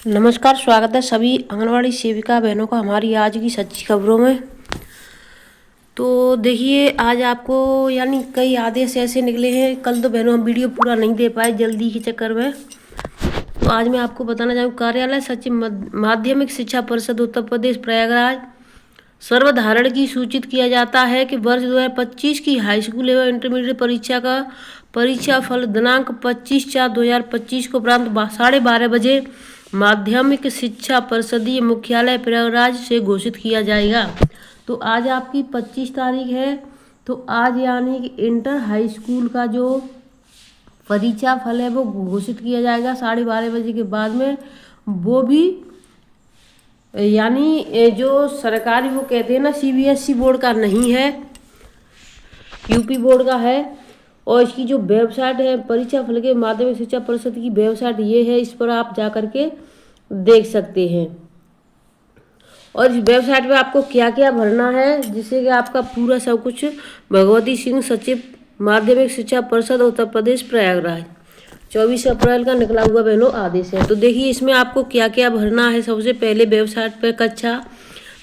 नमस्कार, स्वागत है सभी आंगनवाड़ी सेविका बहनों का हमारी आज की सच्ची खबरों में। तो देखिए, आज आपको यानी कई आदेश ऐसे निकले हैं। कल तो बहनों हम वीडियो पूरा नहीं दे पाए जल्दी के चक्कर में। तो आज मैं आपको बताना चाहूँ, कार्यालय सचिव माध्यमिक शिक्षा परिषद उत्तर प्रदेश प्रयागराज सर्वधारण की सूचित किया जाता है कि वर्ष 2025 की हाई स्कूल एवं इंटरमीडिएट परीक्षा का परीक्षा फल दिनांक 25/4/2025 को प्रांत 12:30 बजे माध्यमिक शिक्षा परिषदीय मुख्यालय प्रयागराज से घोषित किया जाएगा। तो आज आपकी 25 तारीख है। तो आज यानी कि इंटर हाई स्कूल का जो परीक्षा फल है वो घोषित किया जाएगा 12:30 बजे के बाद में। वो भी यानी जो सरकारी वो कहते हैं ना, CBSE बोर्ड का नहीं है, यूपी बोर्ड का है। और इसकी जो वेबसाइट है परीक्षा फल के माध्यमिक शिक्षा परिषद की वेबसाइट ये है, इस पर आप जा कर के देख सकते हैं। और इस वेबसाइट पे आपको क्या क्या भरना है, जिससे कि आपका पूरा सब कुछ भगवती सिंह सचिव माध्यमिक शिक्षा परिषद उत्तर प्रदेश प्रयागराज 24 अप्रैल का निकला हुआ बहनों आदेश है। तो देखिए इसमें आपको क्या क्या भरना है। सबसे पहले वेबसाइट पर कक्षा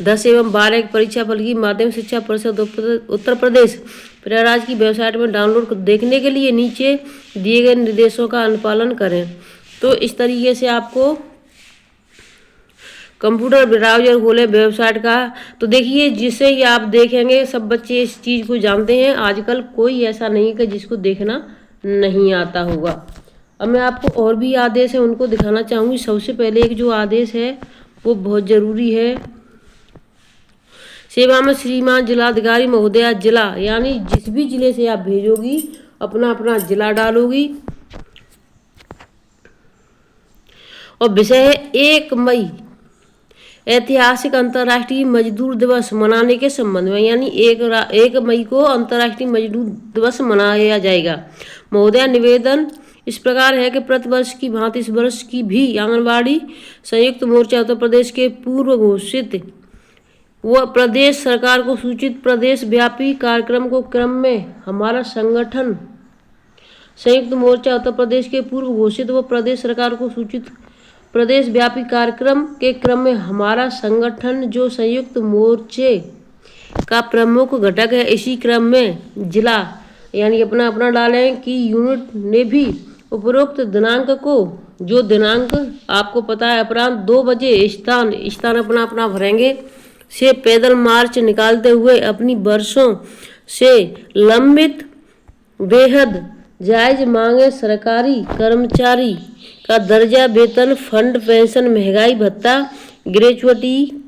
10 एवं 12 की परीक्षा फल की माध्यमिक शिक्षा परिषद उत्तर प्रदेश प्रयागराज की वेबसाइट में डाउनलोड देखने के लिए नीचे दिए गए निर्देशों का अनुपालन करें। तो इस तरीके से आपको कंप्यूटर ब्राउजर खोले वेबसाइट का। तो देखिए जिससे ही आप देखेंगे, सब बच्चे इस चीज़ को जानते हैं। आजकल कोई ऐसा नहीं है कि जिसको देखना नहीं आता होगा। अब मैं आपको और भी आदेश है उनको दिखाना चाहूँगी। सबसे पहले एक जो आदेश है वो बहुत ज़रूरी है। सेवा में श्रीमान जिलाधिकारी महोदया जिला, यानी जिस भी जिले से आप भेजोगी अपना अपना जिला डालोगी। और विषय है 1 मई ऐतिहासिक अंतर्राष्ट्रीय मजदूर दिवस मनाने के संबंध में, यानी 1 मई को अंतर्राष्ट्रीय मजदूर दिवस मनाया जाएगा। महोदया निवेदन इस प्रकार है कि प्रतिवर्ष की भांति इस वर्ष की भी आंगनबाड़ी संयुक्त मोर्चा उत्तर प्रदेश के पूर्व घोषित व प्रदेश सरकार को सूचित प्रदेश व्यापी कार्यक्रम को क्रम में हमारा संगठन संयुक्त मोर्चा उत्तर प्रदेश के पूर्व घोषित व प्रदेश सरकार को सूचित प्रदेश व्यापी कार्यक्रम के क्रम में हमारा संगठन जो संयुक्त मोर्चे का प्रमुख घटक है, इसी क्रम में जिला यानी अपना अपना डालें कि यूनिट ने भी उपरोक्त दिनांक को, जो दिनांक आपको पता है, अपराह्न 2 बजे स्थान अपना अपना भरेंगे से पैदल मार्च निकालते हुए अपनी वर्षों से लंबित बेहद जायज मांगे सरकारी कर्मचारी का दर्जा, वेतन, फंड, पेंशन, महंगाई भत्ता, ग्रेचुइटी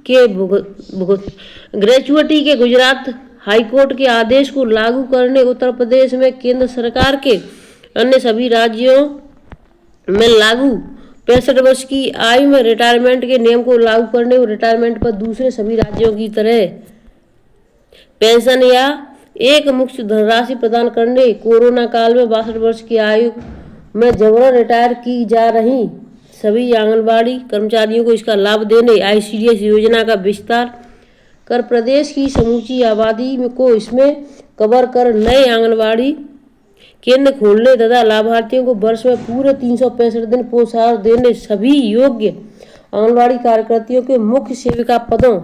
के गुजरात हाईकोर्ट के आदेश को लागू करने, उत्तर प्रदेश में केंद्र सरकार के अन्य सभी राज्यों में लागू 65 वर्ष की आयु में रिटायरमेंट के नियम को लागू करने और रिटायरमेंट पर दूसरे सभी राज्यों की तरह पेंशन या एक मुश्त धनराशि प्रदान करने, कोरोना काल में 62 वर्ष की आयु में जबरन रिटायर की जा रही सभी आंगनबाड़ी कर्मचारियों को इसका लाभ देने, ICDS योजना का विस्तार कर प्रदेश की समूची आबादी को इसमें कवर कर नए आंगनबाड़ी केंद्र खोलने तथा लाभार्थियों को वर्ष में पूरे 365 दिन पोषाहार देने, सभी योग्य आंगनबाड़ी कार्यकर्तियों के मुख्य सेविका पदों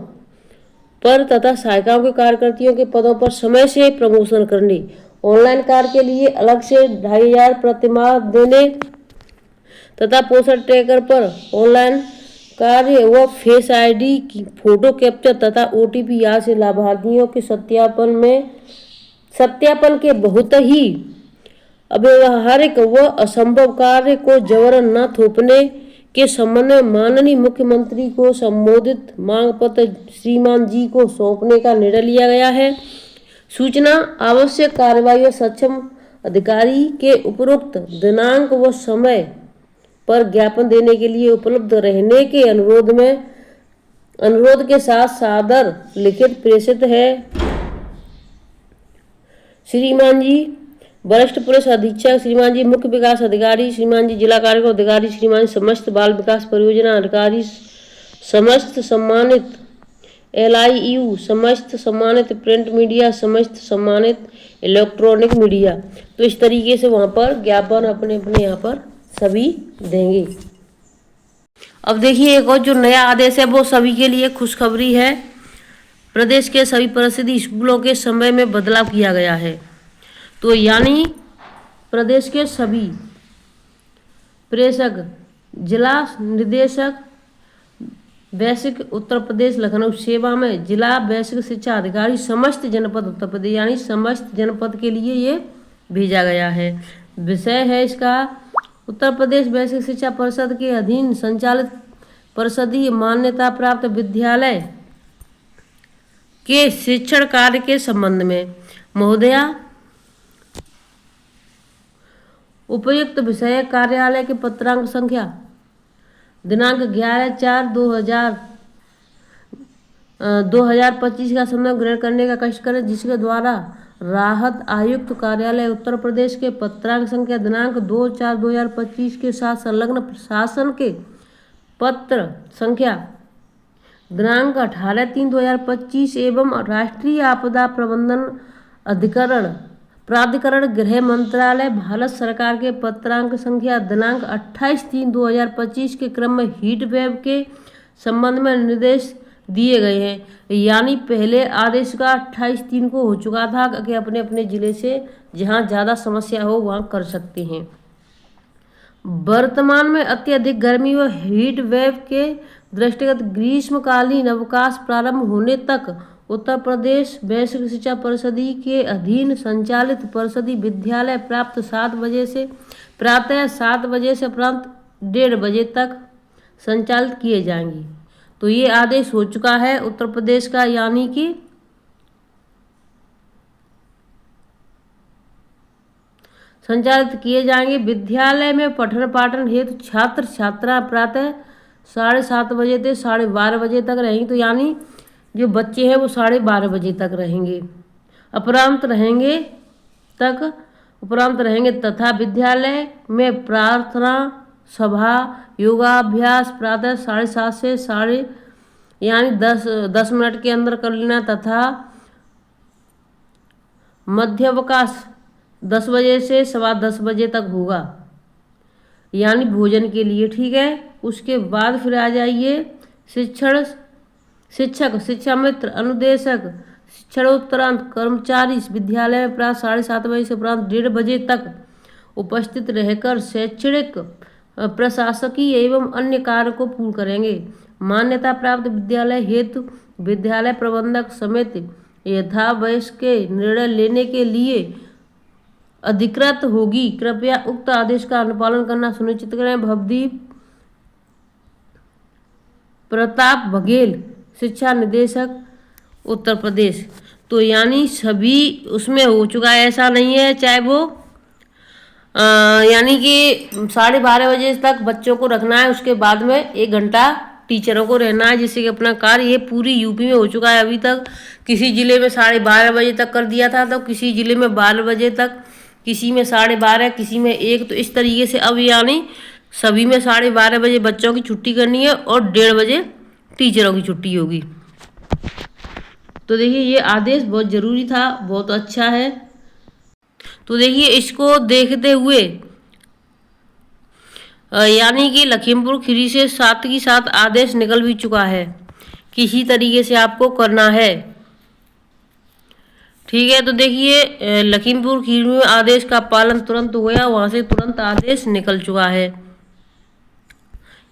पर तथा सहायिकाओं के कार्यकर्तियों के पदों पर समय से प्रमोशन करने, ऑनलाइन कार्य के लिए अलग से 2500 प्रतिमाह देने तथा पोषण ट्रैकर पर ऑनलाइन कार्य व फेस ID की फोटो कैप्चर तथा OTP आदि से लाभार्थियों के सत्यापन के बहुत ही अव्यावहारिक व असंभव कार्य को जबरन न थोपने के संबंध में माननीय मुख्यमंत्री को संबोधित मांग पत्र श्रीमान जी को सौंपने का निर्णय लिया गया है। सूचना आवश्यक कार्रवाई व सक्षम अधिकारी के उपरोक्त दिनांक व समय पर ज्ञापन देने के लिए उपलब्ध रहने के अनुरोध के साथ सादर लिखित प्रेषित है। श्रीमान जी वरिष्ठ पुलिस अधीक्षक, श्रीमान जी मुख्य विकास अधिकारी, श्रीमान जी जिला कार्यक्रम अधिकारी, श्रीमान समस्त बाल विकास परियोजना अधिकारी, समस्त सम्मानित LIU, समस्त सम्मानित प्रिंट मीडिया, समस्त सम्मानित इलेक्ट्रॉनिक मीडिया। तो इस तरीके से वहाँ पर ज्ञापन अपने अपने यहाँ पर सभी देंगे। अब देखिए एक और जो नया आदेश है वो सभी के लिए खुशखबरी है। प्रदेश के सभी परिषदीय स्कूलों के समय में बदलाव किया गया है। तो यानी प्रदेश के सभी प्रेषक, जिला निदेशक, वैश्विक उत्तर प्रदेश लखनऊ सेवा में जिला वैश्विक शिक्षा अधिकारी समस्त जनपद उत्तर प्रदेश, यानी समस्त जनपद के लिए ये भेजा गया है। विषय है इसका उत्तर प्रदेश वैश्विक शिक्षा परिषद के अधीन संचालित परिषदीय मान्यता प्राप्त विद्यालय के शिक्षण कार्य के संबंध में। महोदया, उपयुक्त विषय कार्यालय के पत्रांक संख्या दिनांक 11/4/2025 का संदर्भ ग्रहण करने का कष्ट करें, जिसके द्वारा राहत आयुक्त कार्यालय उत्तर प्रदेश के पत्रांक संख्या दिनांक 2/4/2025 के साथ संलग्न प्रशासन के पत्र संख्या दिनांक 18/3/2025 एवं राष्ट्रीय आपदा प्रबंधन प्राधिकरण गृह मंत्रालय भारत सरकार के पत्रांक संख्या दिनांक 28/3/2025 के क्रम में हीट वेव के संबंध में निर्देश दिए गए हैं। यानी पहले आदेश का 28/3 को हो चुका था कि अपने अपने जिले से जहां ज़्यादा समस्या हो वहां कर सकते हैं। वर्तमान में अत्यधिक गर्मी व हीट वेव के दृष्टिगत ग्रीष्मकालीन अवकाश प्रारंभ होने तक उत्तर प्रदेश वैश्विक शिक्षा परिषद के अधीन संचालित परिषदीय विद्यालय प्रातः 7 बजे से अपरांत 1:30 बजे तक संचालित किए जाएंगे। तो ये आदेश हो चुका है उत्तर प्रदेश का, यानी कि संचालित किए जाएंगे। विद्यालय में पठन पाठन हेतु छात्र छात्रा प्रातः 7:30 बजे से 12:30 बजे तक रहेंगे। तो यानी जो बच्चे हैं वो 12:30 बजे तक रहेंगे, अपरांत रहेंगे तथा विद्यालय में प्रार्थना सभा योगाभ्यास प्रातः 7:30 से 10 मिनट के अंदर कर लेना तथा मध्यावकाश 10 बजे से 10:15 बजे तक होगा, यानी भोजन के लिए। ठीक है, उसके बाद फिर आ जाइए शिक्षक, शिक्षा मित्र, अनुदेशक, शिक्षणोत्तरांत कर्मचारी विद्यालय में प्रातः 7:30 बजे से उपरांत 1:30 बजे तक उपस्थित रहकर शैक्षणिक प्रशासकीय एवं अन्य कार्य को पूर्ण करेंगे। मान्यता प्राप्त विद्यालय हेतु विद्यालय प्रबंधक समिति यथावश्यक के निर्णय लेने के लिए अधिकृत होगी। कृपया उक्त आदेश का अनुपालन करना सुनिश्चित करें। भवदीप प्रताप बघेल, शिक्षा निदेशक उत्तर प्रदेश। तो यानी सभी उसमें हो चुका है, ऐसा नहीं है चाहे वो यानी कि 12:30 बजे तक बच्चों को रखना है, उसके बाद में 1 घंटा टीचरों को रहना है, जिससे कि अपना कार्य ये पूरी यूपी में हो चुका है। अभी तक किसी जिले में 12:30 बजे तक कर दिया था, तो किसी जिले में 12 बजे तक, किसी में 12:30, किसी में 1। तो इस तरीके से अब यानी सभी में 12:30 बजे बच्चों की छुट्टी करनी है और 1:30 बजे टीचरों की छुट्टी होगी। तो देखिए ये आदेश बहुत ज़रूरी था, बहुत अच्छा है। तो देखिए इसको देखते हुए यानी कि लखीमपुर खीरी से साथ ही साथ आदेश निकल भी चुका है, किसी तरीके से आपको करना है। ठीक है, तो देखिए लखीमपुर खीरी में आदेश का पालन तुरंत हो गया, वहाँ से तुरंत आदेश निकल चुका है।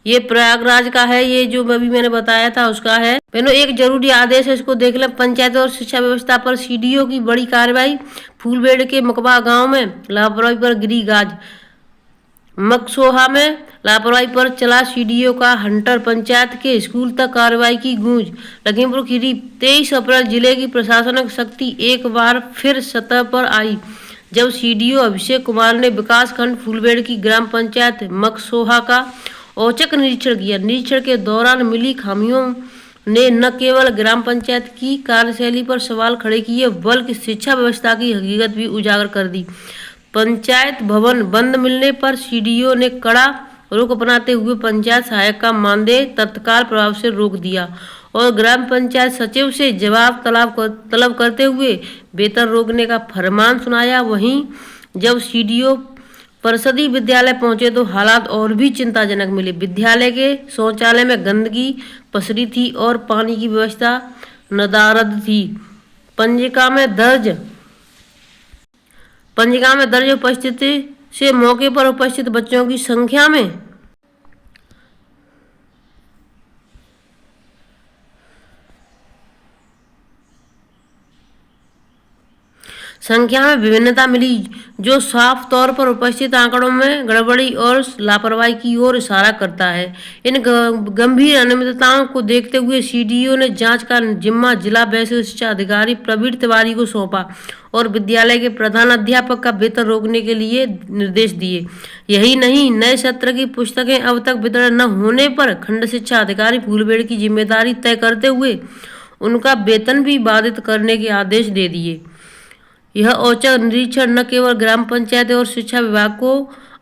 ये प्रयागराज का है, ये जो अभी मैंने बताया था उसका है। बहनों एक जरूरी आदेश है, इसको देख लें। पंचायत और शिक्षा व्यवस्था पर सीडीओ की बड़ी कार्रवाई। फूलबेड़ के मकबा गांव में लापरवाही पर गिरी गाज। मकसोहा में लापरवाही पर चला सीडीओ का हंटर। पंचायत के स्कूल तक कार्रवाई की गूंज। लखीमपुर खीरी 23 अप्रैल जिले की प्रशासनिक शक्ति एक बार फिर सतह पर आई, जब सीडीओ अभिषेक कुमार ने विकासखंड फूलबेड़ की ग्राम पंचायत मकसोहा का औचक निरीक्षण किया। निरीक्षण के दौरान मिली खामियों ने न केवल ग्राम पंचायत की कार्यशैली पर सवाल खड़े किए, बल्कि शिक्षा व्यवस्था की हकीकत भी उजागर कर दी। पंचायत भवन बंद मिलने पर सीडीओ ने कड़ा रुख अपनाते हुए पंचायत सहायक का मानदेय तत्काल प्रभाव से रोक दिया और ग्राम पंचायत सचिव से जवाब तलब करते हुए वेतन रोकने का फरमान सुनाया। वहीं जब सीडीओ परिषदीय विद्यालय पहुंचे तो हालात और भी चिंताजनक मिले। विद्यालय के शौचालय में गंदगी पसरी थी और पानी की व्यवस्था नदारद थी। पंजिका में दर्ज उपस्थिति से मौके पर उपस्थित बच्चों की संख्या में विभिन्नता मिली, जो साफ तौर पर उपस्थित आंकड़ों में गड़बड़ी और लापरवाही की ओर इशारा करता है। इन गंभीर अनियमितताओं को देखते हुए सीडीओ ने जांच का जिम्मा जिला वैश्विक शिक्षा अधिकारी प्रवीण तिवारी को सौंपा और विद्यालय के प्रधानाध्यापक का वेतन रोकने के लिए निर्देश दिए। यही नहीं, नए सत्र की पुस्तकें अब तक वितरण न होने पर खंड शिक्षा अधिकारी फूलबेड़ की जिम्मेदारी तय करते हुए उनका वेतन भी बाधित करने के आदेश दे दिए। यह औचक निरीक्षण न केवल ग्राम पंचायत और शिक्षा विभाग को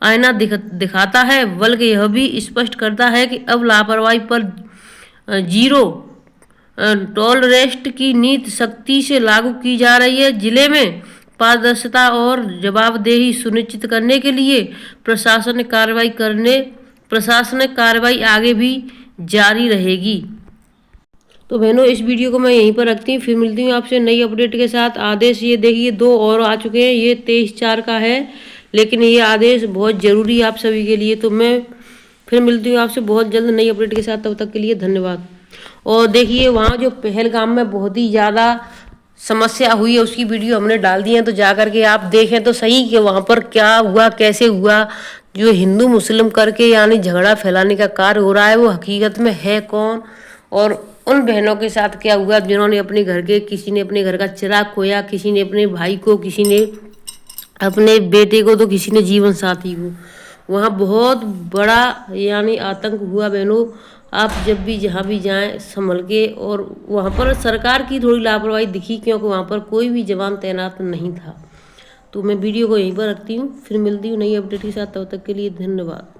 आईना दिखाता है, बल्कि यह भी स्पष्ट करता है कि अब लापरवाही पर जीरो टॉलरेंस की नीति सख्ती से लागू की जा रही है। जिले में पारदर्शिता और जवाबदेही सुनिश्चित करने के लिए प्रशासनिक कार्रवाई आगे भी जारी रहेगी। तो बहनों, इस वीडियो को मैं यहीं पर रखती हूँ, फिर मिलती हूँ आपसे नई अपडेट के साथ। आदेश ये देखिए 2 और आ चुके हैं, ये 23/4 का है, लेकिन ये आदेश बहुत ज़रूरी है आप सभी के लिए। तो मैं फिर मिलती हूँ आपसे बहुत जल्द नई अपडेट के साथ, तब तक के लिए धन्यवाद। और देखिए, वहाँ जो पहलगाम में बहुत ही ज़्यादा समस्या हुई है उसकी वीडियो हमने डाल दी है, तो जा करके आप देखें तो सही कि वहाँ पर क्या हुआ, कैसे हुआ। जो हिंदू मुस्लिम करके यानी झगड़ा फैलाने का कार्य हो रहा है, वो हकीकत में है कौन, और उन बहनों के साथ क्या हुआ जिन्होंने किसी ने अपने घर का चिराग खोया, किसी ने अपने भाई को, किसी ने अपने बेटे को, तो किसी ने जीवन साथी को। वहाँ बहुत बड़ा यानी आतंक हुआ। बहनों, आप जब भी जहाँ भी जाएं संभल के, और वहाँ पर सरकार की थोड़ी लापरवाही दिखी, क्योंकि वहाँ पर कोई भी जवान तैनात नहीं था। तो मैं वीडियो को यहीं पर रखती हूँ, फिर मिलती हूँ नई अपडेट के साथ, तब तक के लिए धन्यवाद।